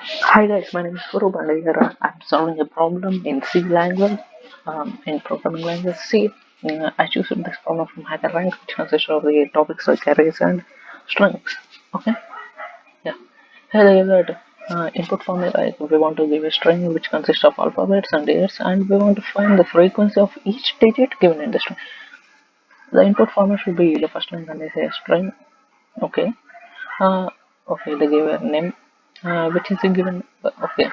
Hi guys, my name is Guru and here I'm solving a problem in C language. In programming language C, I choose this problem from hakerrank, which consists of the topics like arrays and strings. Okay, yeah. Here is that input formula. Like we want to give a string which consists of alphabets and dates, and we want to find the frequency of each digit given in the string. The input format should be the first line when they say string. Okay. Uh, okay, they give a name, which is given. Okay.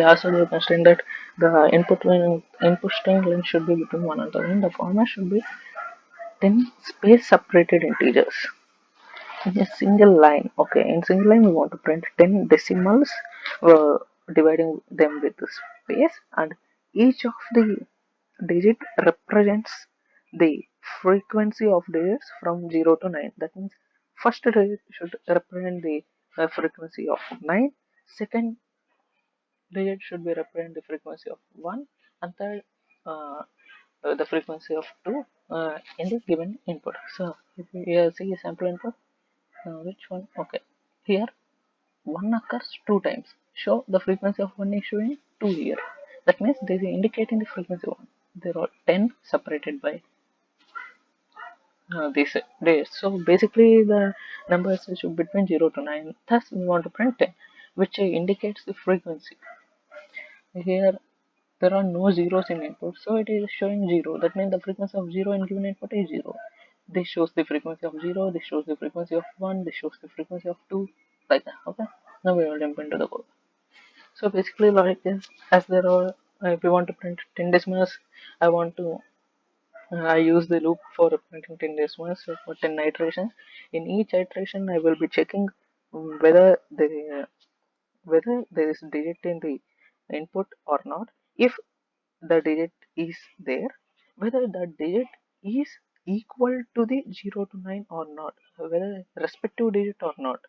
Also, they constrain that the input string length should be between 1 and 10. The format should be 10 space separated integers in a single line. Okay, in single line we want to print 10 decimals, uh, dividing them with the space, and each of the digit represents the frequency of digits from 0 to 9. That means first digit should represent the frequency of 9, second digit should be represent the frequency of 1, and third uh, the frequency of 2 in the given input. So if we see a sample input, which one? Okay, here 1 occurs 2 times. So the frequency of 1 is showing 2 here. That means they are indicating the frequency 1. There are 10 separated by these days. So basically the numbers is between 0 to 9. Thus we want to print 10, which indicates the frequency. Here there are no zeros in input, so it is showing 0. That means the frequency of 0 in given input is 0. This shows the frequency of 0, this shows the frequency of 1, this shows the frequency of 2, like that. Okay, now we will jump into the code. So basically like this, as there are, if we want to print 10 decimals, I want to I use the loop for printing 10 decimals, so for 10 iterations. In each iteration I will be checking whether there is digit in the input or not. If the digit is there, whether the digit is equal to the 0 to 9 or not, whether respective digit or not.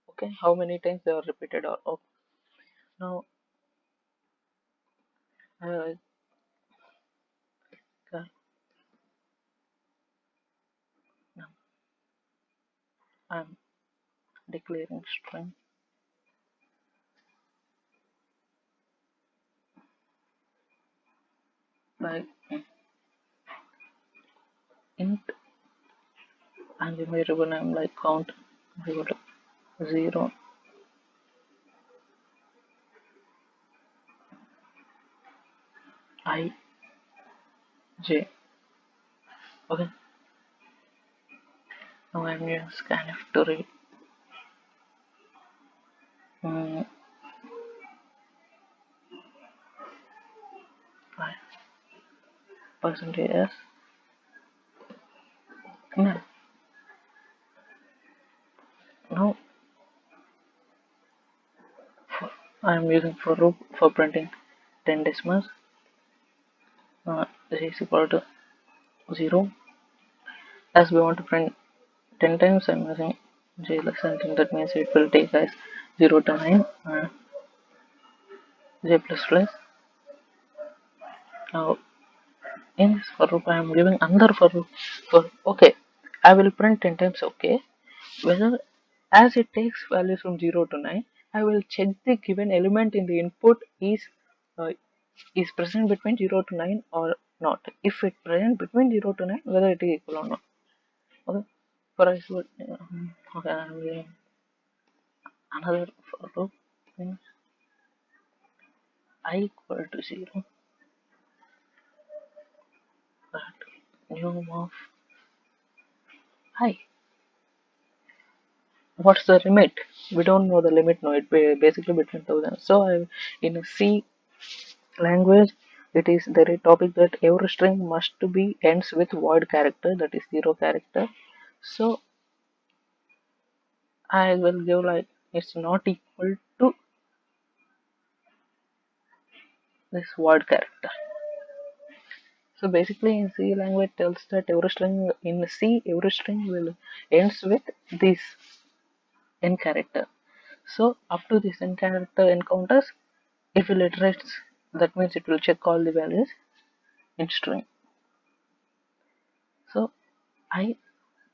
Okay, how many times they are repeated or okay. Now uh, uh, now I'm declaring string like int, and the variable name like count equal to 0 I j. Okay, now I'm using scanf to read um, percentage s. No, now I'm using for loop for printing 10 decimals. This is equal to 0. As we want to print 10 times, I'm using j less than 10. That means it will take as 0 to 9 j plus plus. Now in this for loop I am giving another for loop for okay. I will print 10 times okay. Whether as it takes values from 0 to 9, I will check the given element in the input uh, is present between 0 to 9 or not. If it present between 0 to 9, whether it is equal or not. Okay. For I should okay, I'm giving another for loop means I equal to 0 but new of I. What's the limit? We don't know the limit. No, it basically between thousands. So in C language, it is the topic that every string must to be ends with void character, that is 0 character. So I will give like it's not equal to this void character. So basically in C language tells that every string in C every string will ends with this n character. So up to this n character encounters, it will iterate. That means it will check all the values in string. So I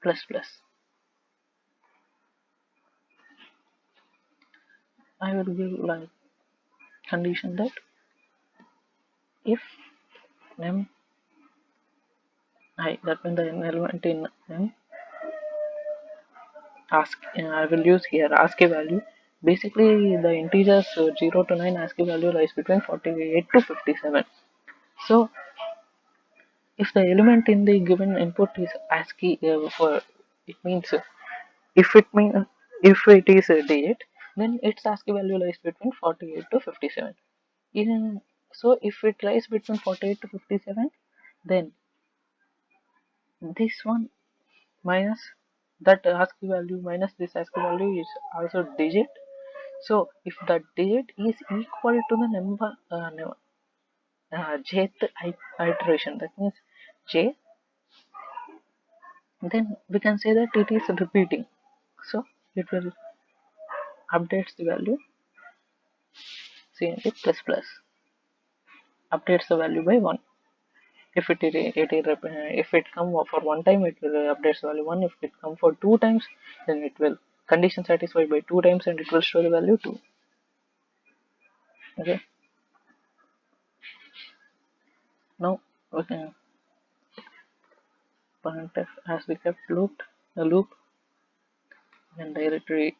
plus plus. I will give like condition that if num I, that means the element in num ask, I will use here ASCII value. Basically, the integers 0 to 9 ASCII value lies between 48 to 57. So, if the element in the given input is ASCII, for it means if it mean if it is a digit, then its ASCII value lies between 48 to 57. Even so, if it lies between 48 to 57, then this one minus that ASCII value minus this ASCII value is also digit. So if the digit is equal to the number jth iteration, that means j, then we can say that it is repeating. So it will updates the value cnt plus plus updates the value by 1. If if it come for one time, it will updates the value 1. If it come for two times, then it will condition satisfied by two times and it will show the value 2. Okay, now we can printf as we kept the loop and directory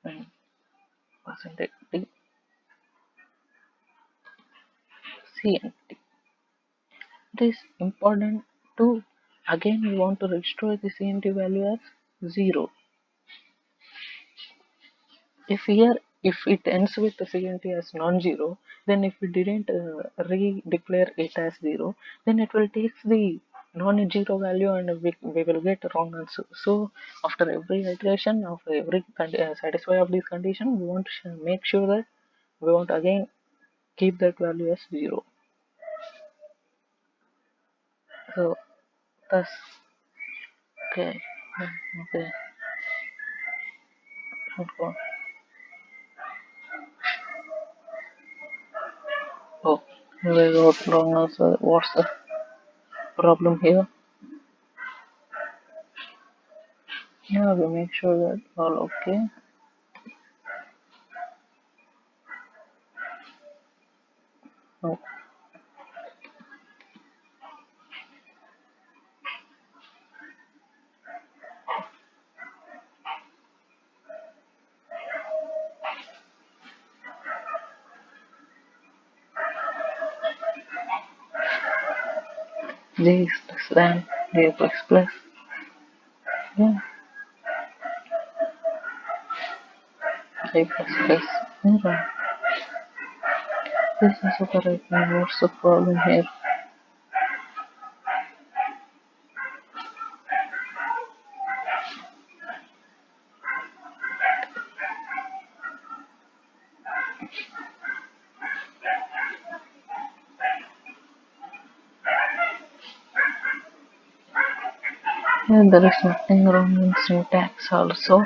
and percentage d cnt. It is important to again we want to restore the cnt value as 0. If here if it ends with the cnt as non-zero, then if we didn't re-declare it as 0, then it will take the non-zero value and we will get wrong answer. So after every iteration of every satisfy of this condition, we want to make sure that we want again keep that value as 0. So thus okay, okay, okay. Oh, we got wrong answer. What's the problem here? Yeah, we make sure that all okay. Oh, J is less than J plus plus. Yeah, J plus plus. Yeah, this is also correct. Now what's the problem here? Yeah, there is nothing wrong in syntax also.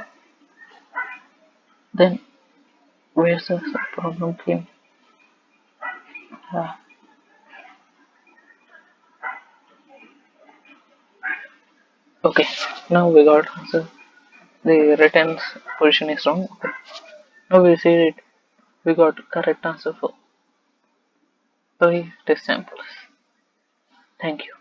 Then where's the problem came? Ah, okay, now we got answer. The written position is wrong. Okay. Now we see it. We got correct answer for 3 test samples. Thank you.